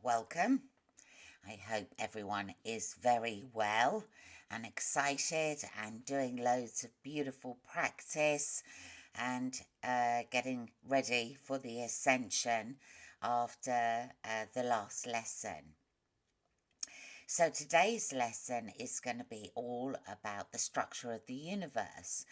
welcome. I hope everyone is very well and excited and doing loads of beautiful practice and getting ready for the ascension after the last lesson. So today's lesson is going to be all about the structure of the universe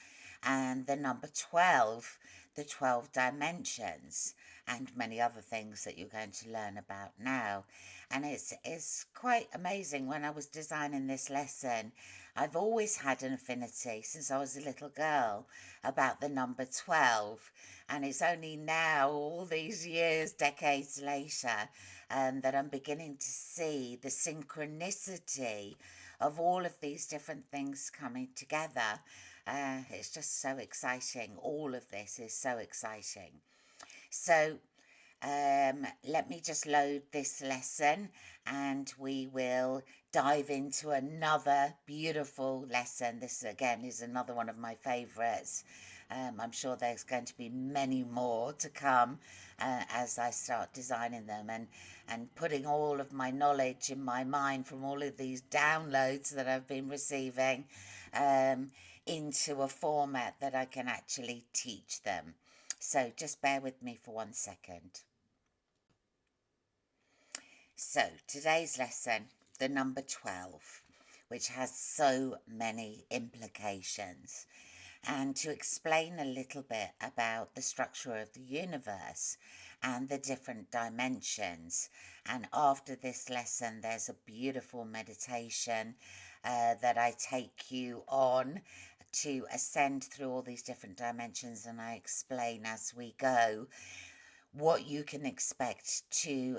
and the number 12, the 12 dimensions, and many other things that you're going to learn about now. And it's quite amazing. When I was designing this lesson, I've always had an affinity since I was a little girl about the number 12. And it's only now, all these years, decades later, that I'm beginning to see the synchronicity of all of these different things coming together. It's just so exciting. All of this is so exciting. So let me just load this lesson and we will dive into another beautiful lesson. This again is another one of my favourites. I'm sure there's going to be many more to come as I start designing them and putting all of my knowledge in my mind from all of these downloads that I've been receiving into a format that I can actually teach them. So just bear with me for 1 second. So today's lesson, the number 12, which has so many implications. And to explain a little bit about the structure of the universe and the different dimensions. And after this lesson, there's a beautiful meditation that I take you on to ascend through all these different dimensions, and I explain as we go what you can expect to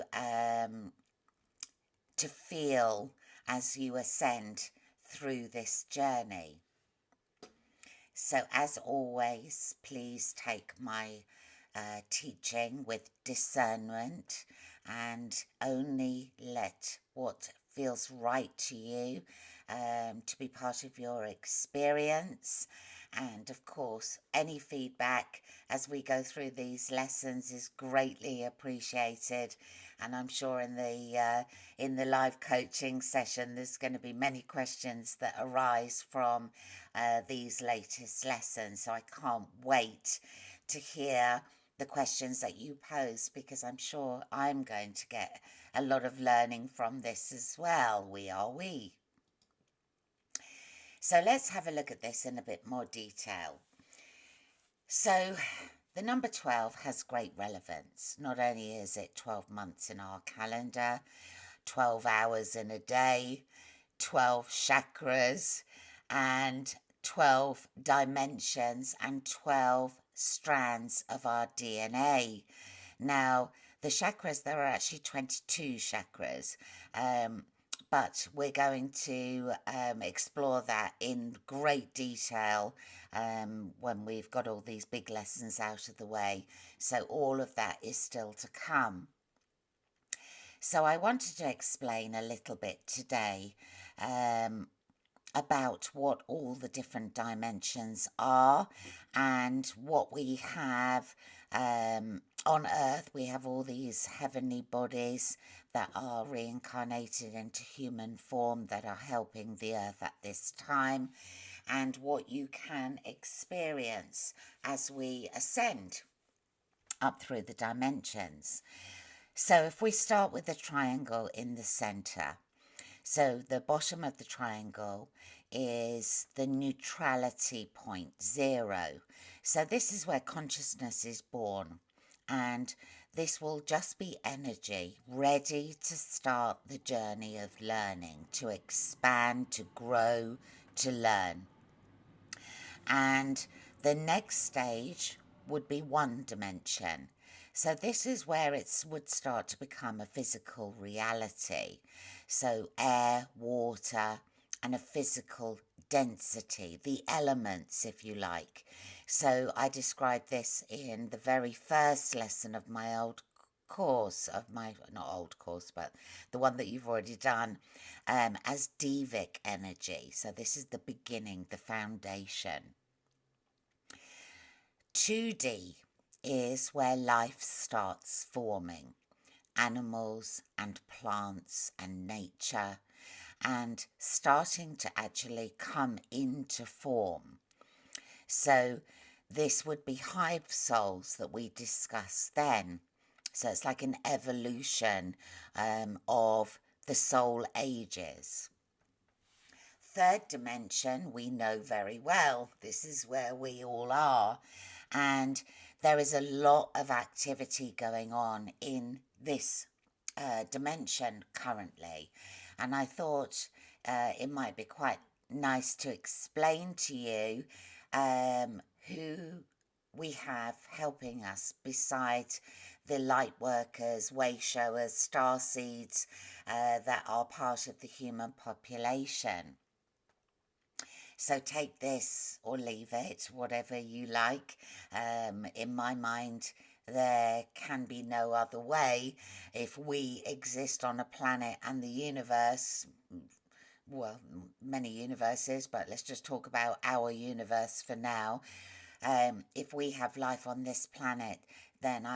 feel as you ascend through this journey. So as always, please take my teaching with discernment and only let what feels right to you to be part of your experience. And of course, any feedback as we go through these lessons is greatly appreciated. And I'm sure in the live coaching session, there's going to be many questions that arise from these latest lessons. So I can't wait to hear the questions that you pose, because I'm sure I'm going to get a lot of learning from this as well. We. So let's have a look at this in a bit more detail. So the number 12 has great relevance. Not only is it 12 months in our calendar, 12 hours in a day, 12 chakras, and 12 dimensions, and 12 strands of our DNA. Now, the chakras, there are actually 22 chakras, but we're going to explore that in great detail when we've got all these big lessons out of the way. So all of that is still to come. So I wanted to explain a little bit today about what all the different dimensions are and what we have on Earth. We have all these heavenly bodies that are reincarnated into human form that are helping the Earth at this time, and what you can experience as we ascend up through the dimensions. So if we start with the triangle in the center, so the bottom of the triangle is the neutrality point, 0. So this is where consciousness is born. And this will just be energy ready to start the journey of learning, to expand, to grow, to learn. And the next stage would be 1 dimension. So this is where it would start to become a physical reality. So air, water, and a physical density, the elements, if you like. So I described this in the very first lesson of my old course, not old course, but the one that you've already done, as Divic energy. So this is the beginning, the foundation. 2D is where life starts forming. animals and plants and nature, and starting to actually come into form. So this would be hive souls that we discussed then. So it's like an evolution of the soul ages. Third dimension, we know very well. This is where we all are. And there is a lot of activity going on in this dimension currently. And I thought it might be quite nice to explain to you who we have helping us besides the light workers, way showers, star seeds that are part of the human population. So take this or leave it, whatever you like. In my mind, there can be no other way. If we exist on a planet and the universe, well, many universes, but let's just talk about our universe for now. If we have life on this planet, then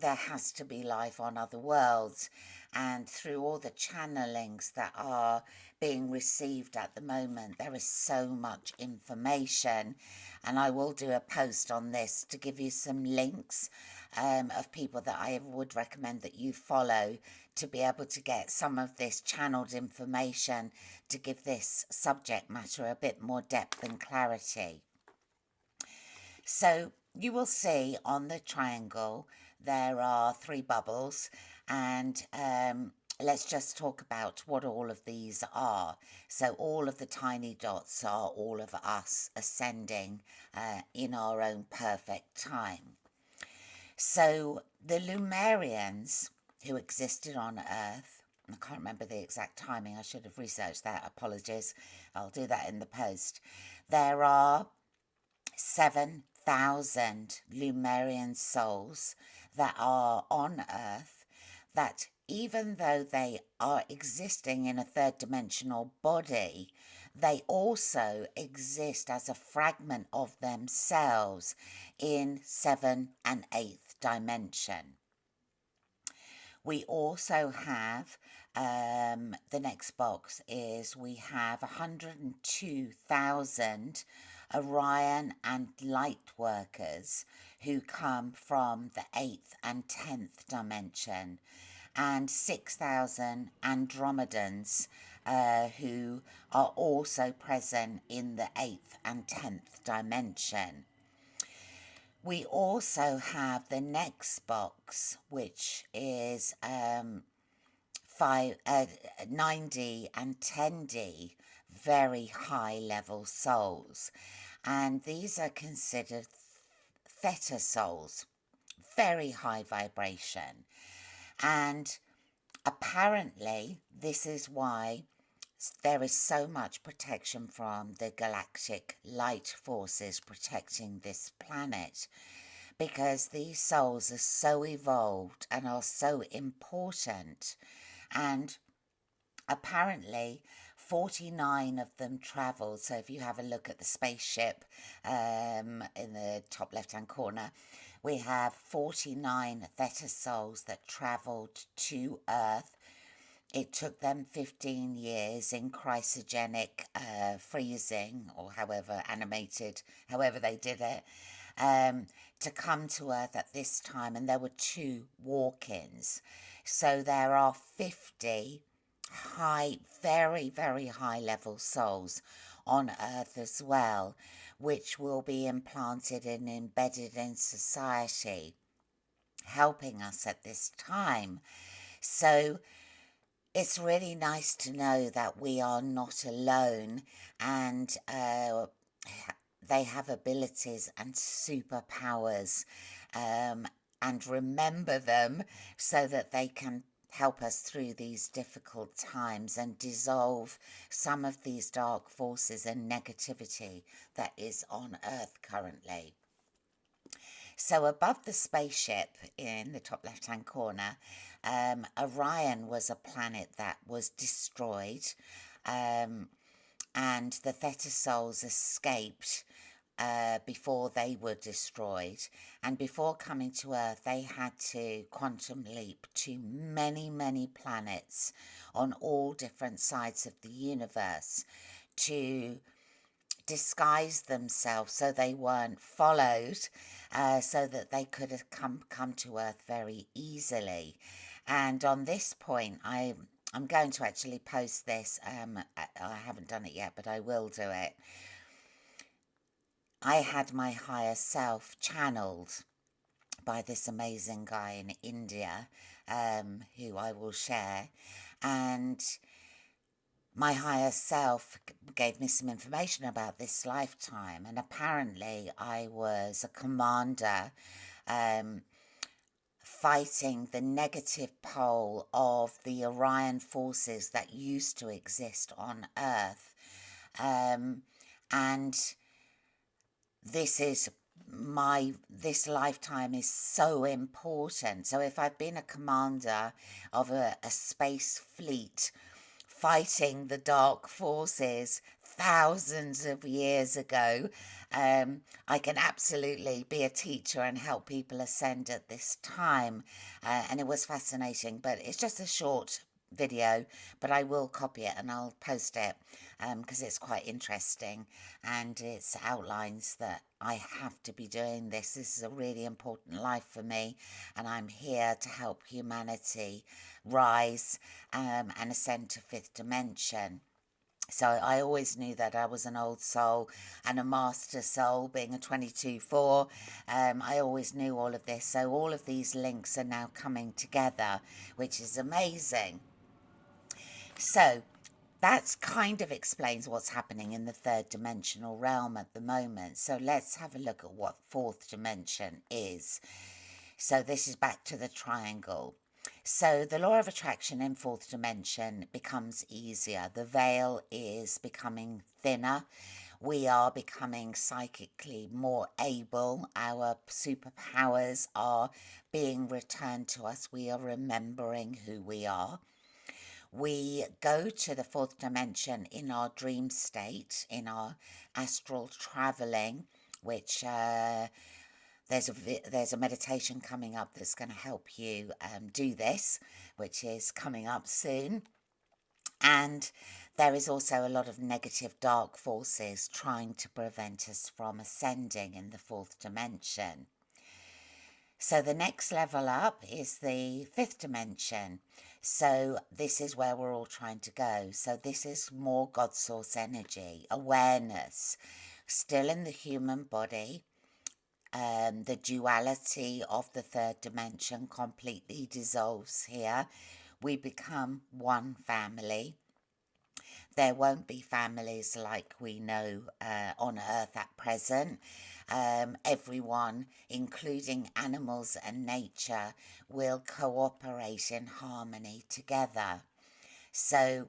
there has to be life on other worlds. And through all the channelings that are being received at the moment, there is so much information. And I will do a post on this to give you some links of people that I would recommend that you follow to be able to get some of this channeled information to give this subject matter a bit more depth and clarity. So you will see on the triangle there are 3 bubbles, and let's just talk about what all of these are. So all of the tiny dots are all of us ascending in our own perfect time. So the Lemurians who existed on Earth, I can't remember the exact timing, I should have researched that, apologies, I'll do that in the post. There are 7,000 Lemurian souls that are on Earth, that even though they are existing in a third dimensional body, they also exist as a fragment of themselves in 7th and 8th dimension. We also have, the next box is we have 102,000 Orion and light workers who come from the 8th and 10th dimension, and 6,000 Andromedans who are also present in the 8th and 10th dimension. We also have the next box, which is 9D and 10D, very high level souls. And these are considered theta souls, very high vibration. And apparently, this is why there is so much protection from the galactic light forces protecting this planet, because these souls are so evolved and are so important. And apparently 49 of them travelled. So if you have a look at the spaceship in the top left hand corner, we have 49 theta souls that travelled to Earth. It took them 15 years in cryogenic freezing, or however animated, however they did it, to come to Earth at this time. And there were 2 walk-ins. So there are 50 high, very, very high level souls on Earth as well, which will be implanted and embedded in society, helping us at this time. So it's really nice to know that we are not alone, and they have abilities and superpowers, and remember them so that they can help us through these difficult times and dissolve some of these dark forces and negativity that is on Earth currently. So above the spaceship in the top left-hand corner, Orion was a planet that was destroyed, and the theta souls escaped before they were destroyed. And before coming to Earth, they had to quantum leap to many, many planets on all different sides of the universe to disguise themselves so they weren't followed, so that they could have come to Earth very easily. And on this point, I'm going to actually post this. I haven't done it yet, but I will do it. I had my higher self channeled by this amazing guy in India, who I will share. And my higher self gave me some information about this lifetime. And apparently, I was a commander, um, fighting the negative pole of the Orion forces that used to exist on Earth. And this lifetime is so important. So if I've been a commander of a space fleet fighting the dark forces thousands of years ago, I can absolutely be a teacher and help people ascend at this time. And it was fascinating, but it's just a short video, but I will copy it and I'll post it, because it's quite interesting, and it outlines that I have to be doing this. This is a really important life for me, and I'm here to help humanity rise, and ascend to fifth dimension. So I always knew that I was an old soul and a master soul, being a 22-4. I always knew all of this. So all of these links are now coming together, which is amazing. So that kind of explains what's happening in the third dimensional realm at the moment. So let's have a look at what fourth dimension is. So this is back to the triangle. So the law of attraction in fourth dimension becomes easier. The veil is becoming thinner. We are becoming psychically more able. Our superpowers are being returned to us. We are remembering who we are. We go to the fourth dimension in our dream state, in our astral traveling, which there's a meditation coming up that's going to help you do this, which is coming up soon. And there is also a lot of negative dark forces trying to prevent us from ascending in the fourth dimension. So the next level up is the fifth dimension. So this is where we're all trying to go. So this is more God source energy, awareness, still in the human body. The duality of the third dimension completely dissolves here. We become one family. There won't be families like we know on Earth at present. Everyone, including animals and nature, will cooperate in harmony together. So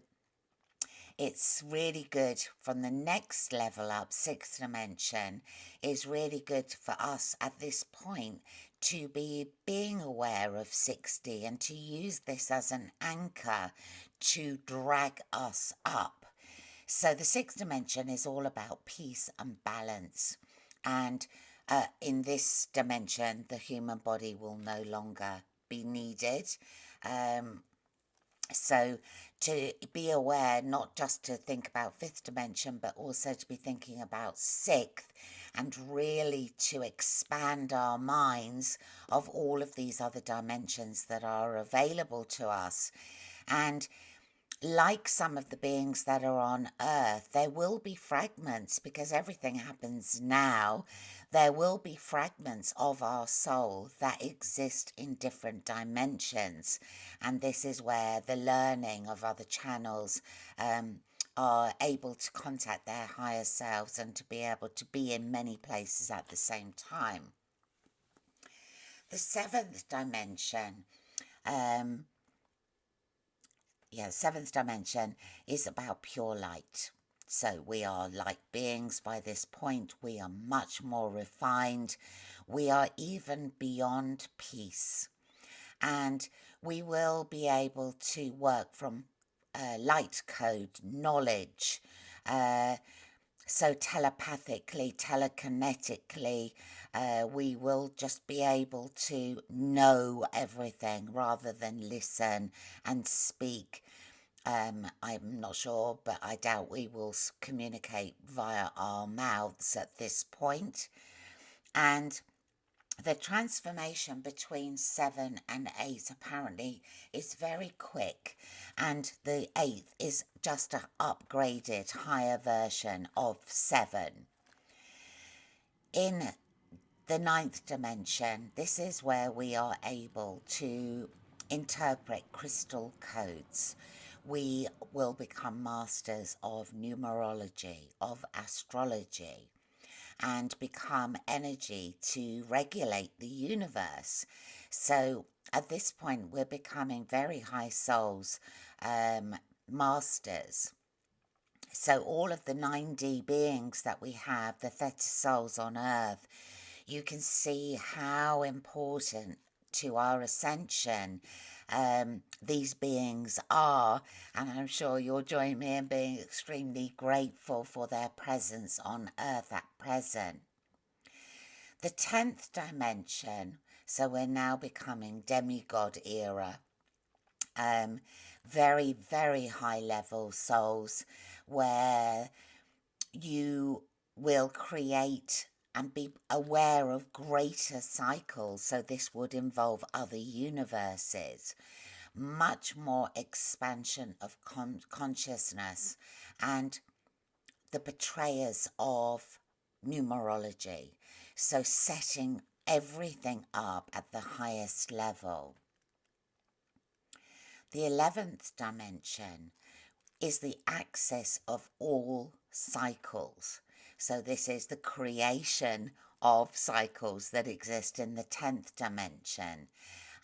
it's really good from the next level up, sixth dimension, is really good for us at this point to be being aware of 60 and to use this as an anchor to drag us up. So the sixth dimension is all about peace and balance. And in this dimension, the human body will no longer be needed. So to be aware, not just to think about fifth dimension, but also to be thinking about sixth, and really to expand our minds of all of these other dimensions that are available to us. And like some of the beings that are on Earth, there will be fragments, because everything happens now. There will be fragments of our soul that exist in different dimensions. And this is where the learning of other channels are able to contact their higher selves and to be able to be in many places at the same time. The seventh dimension, seventh dimension is about pure light. So we are light beings by this point. We are much more refined. We are even beyond peace. And we will be able to work from light code, knowledge, So telepathically, telekinetically, we will just be able to know everything rather than listen and speak. I'm not sure, but I doubt we will communicate via our mouths at this point. And the transformation between 7 and 8 apparently is very quick, and the 8th is just an upgraded higher version of 7. In the ninth dimension, this is where we are able to interpret crystal codes. We will become masters of numerology, of astrology, and become energy to regulate the universe. So at this point, we're becoming very high souls, masters. So all of the 9D beings that we have, the theta souls on earth, you can see how important to our ascension these beings are, and I'm sure you'll join me in being extremely grateful for their presence on earth at present. The 10th dimension, so we're now becoming demigod era, very, very high level souls where you will create and be aware of greater cycles. So this would involve other universes, much more expansion of consciousness, and the betrayers of numerology. So setting everything up at the highest level. The 11th dimension is the axis of all cycles. So this is the creation of cycles that exist in the 10th dimension.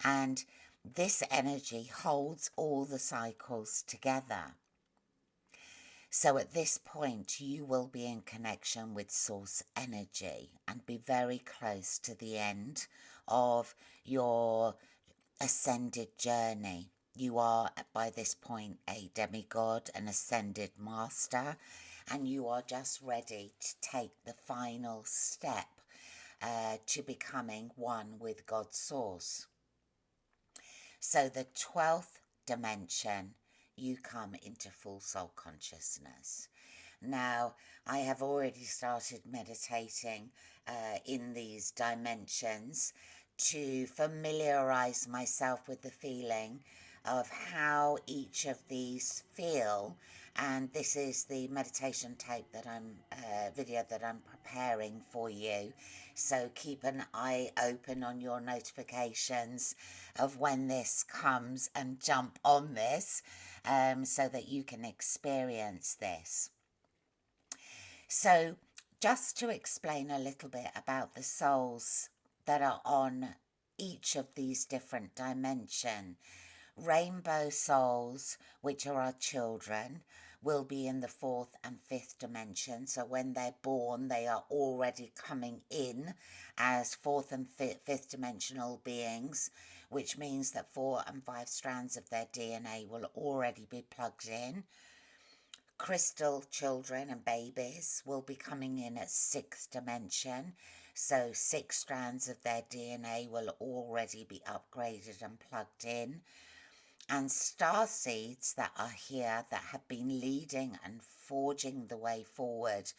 And this energy holds all the cycles together. So at this point, you will be in connection with source energy and be very close to the end of your ascended journey. You are, by this point, a demigod, an ascended master, and you are just ready to take the final step to becoming one with God's source. So the 12th dimension, you come into full soul consciousness. Now, I have already started meditating in these dimensions to familiarize myself with the feeling of how each of these feel. And this is the meditation tape that video that I'm preparing for you. So keep an eye open on your notifications of when this comes and jump on this so that you can experience this. So just to explain a little bit about the souls that are on each of these different dimensions. Rainbow souls, which are our children, will be in the 4th and 5th dimension. So when they're born, they are already coming in as 4th and 5th dimensional beings, which means that 4 and 5 strands of their DNA will already be plugged in. Crystal children and babies will be coming in at 6th dimension. So 6 strands of their DNA will already be upgraded and plugged in. And star seeds that are here that have been leading and forging the way forward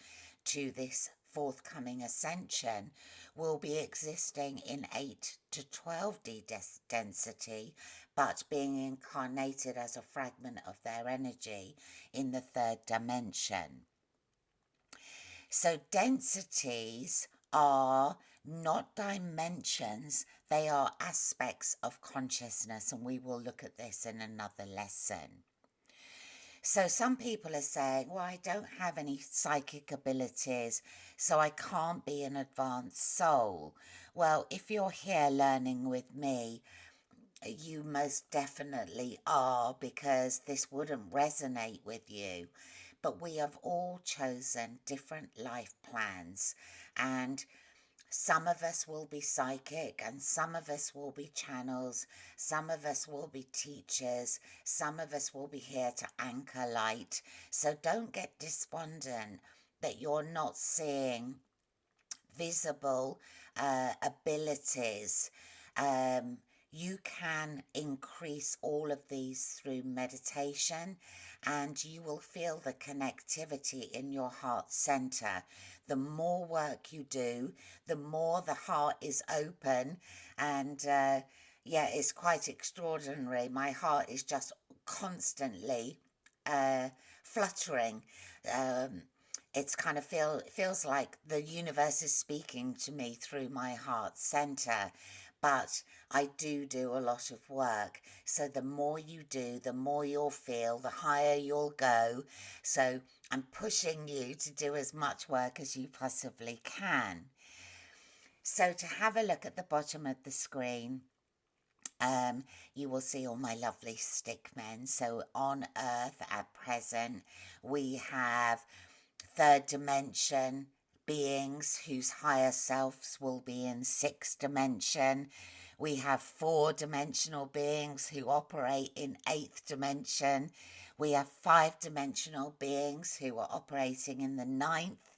to this forthcoming ascension will be existing in 8 to 12D density, but being incarnated as a fragment of their energy in the 3rd dimension. So densities are not dimensions, they are aspects of consciousness, and we will look at this in another lesson. So some people are saying, well, I don't have any psychic abilities, so I can't be an advanced soul. Well, if you're here learning with me, you most definitely are, because this wouldn't resonate with you. But we have all chosen different life plans, and some of us will be psychic, and some of us will be channels, some of us will be teachers, some of us will be here to anchor light. So don't get despondent that you're not seeing visible abilities. Um, you can increase all of these through meditation, and you will feel the connectivity in your heart center. The more work you do, the more the heart is open, and yeah, it's quite extraordinary. My heart is just constantly fluttering. Um, it's kind of feels like the universe is speaking to me through my heart center. But I do a lot of work. So the more you do, the more you'll feel, the higher you'll go. So I'm pushing you to do as much work as you possibly can. So to have a look at the bottom of the screen, you will see all my lovely stick men. So on Earth at present, we have third dimension beings whose higher selves will be in sixth dimension. We have four-dimensional beings who operate in eighth dimension. We have five-dimensional beings who are operating in the ninth,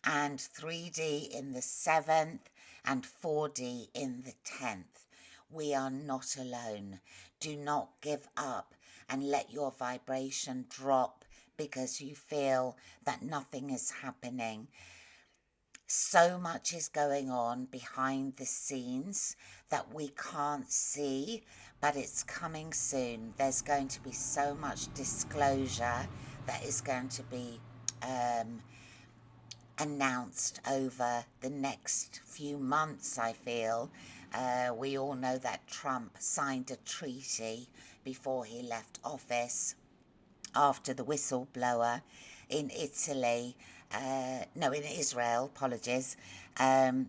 and 3D in the seventh, and 4D in the 10th. We are not alone. Do not give up and let your vibration drop because you feel that nothing is happening. So much is going on behind the scenes that we can't see, but it's coming soon. There's going to be so much disclosure that is going to be announced over the next few months, I feel. We all know that Trump signed a treaty before he left office after the whistleblower in Italy, no, in Israel, apologies, um,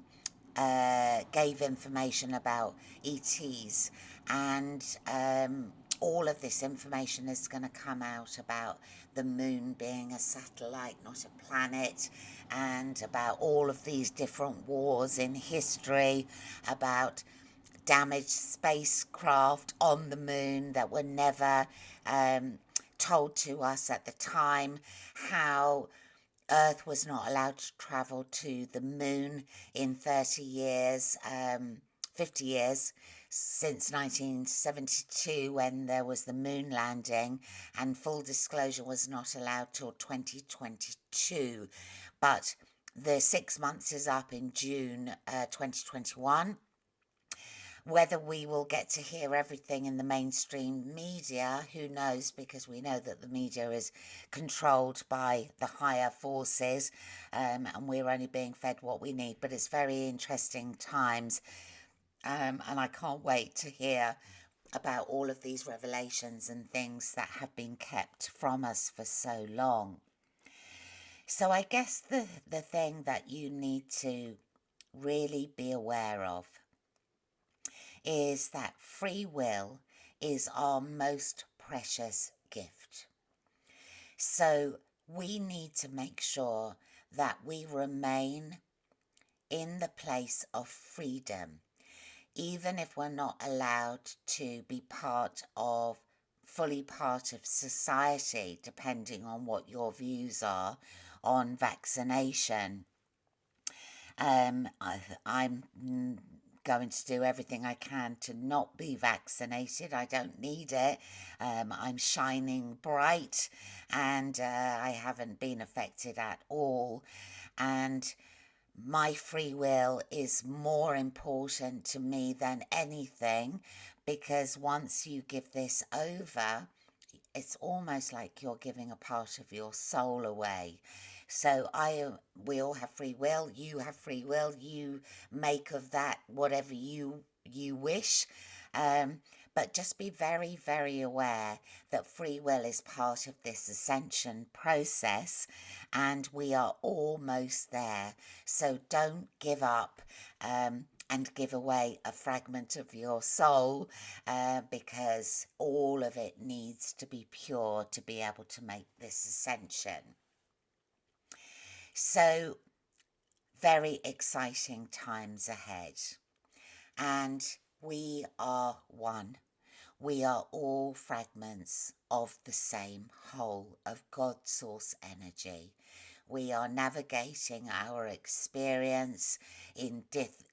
gave information about ETs, and all of this information is going to come out about the moon being a satellite, not a planet, and about all of these different wars in history, about damaged spacecraft on the moon that were never told to us at the time, how Earth was not allowed to travel to the moon in 30 years, 50 years, since 1972 when there was the moon landing, and full disclosure was not allowed till 2022. But the 6 months is up in June 2021. Whether we will get to hear everything in the mainstream media, who knows, because we know that the media is controlled by the higher forces, and we're only being fed what we need. But it's very interesting times, and I can't wait to hear about all of these revelations and things that have been kept from us for so long. So I guess the thing that you need to really be aware of is that free will is our most precious gift. So we need to make sure that we remain in the place of freedom, even if we're not allowed to be fully part of society, depending on what your views are on vaccination. I'm going to do everything I can to not be vaccinated. I don't need it. I'm shining bright, and I haven't been affected at all. And my free will is more important to me than anything, because once you give this over, it's almost like you're giving a part of your soul away. So we all have free will. You have free will. You make of that whatever you wish. But just be very, very aware that free will is part of this ascension process, and we are almost there. So don't give up. And give away a fragment of your soul, because all of it needs to be pure to be able to make this ascension. So, very exciting times ahead. And we are one. We are all fragments of the same whole of God source energy. We are navigating our experience in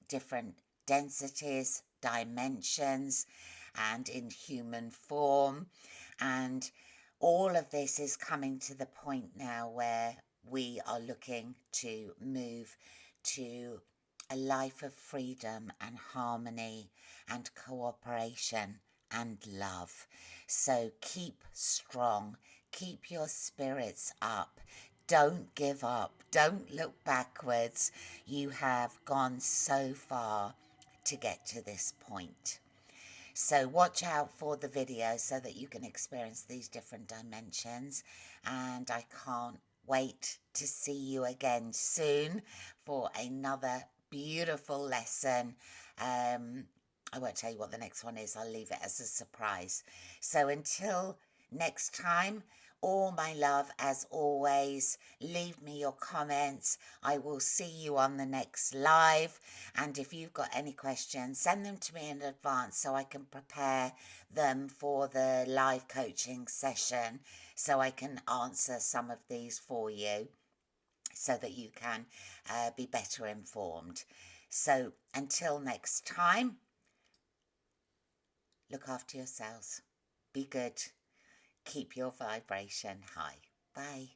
different densities, dimensions, and in human form. And all of this is coming to the point now where we are looking to move to a life of freedom and harmony and cooperation and love. So keep strong, keep your spirits up. Don't give up. Don't look backwards. You have gone so far to get to this point. So watch out for the video so that you can experience these different dimensions. And I can't wait to see you again soon for another beautiful lesson. I won't tell you what the next one is. I'll leave it as a surprise. So until next time, all my love as always. Leave me your comments. I will see you on the next live. And if you've got any questions, send them to me in advance so I can prepare them for the live coaching session, so I can answer some of these for you so that you can be better informed. So until next time, look after yourselves. Be good. Keep your vibration high. Bye.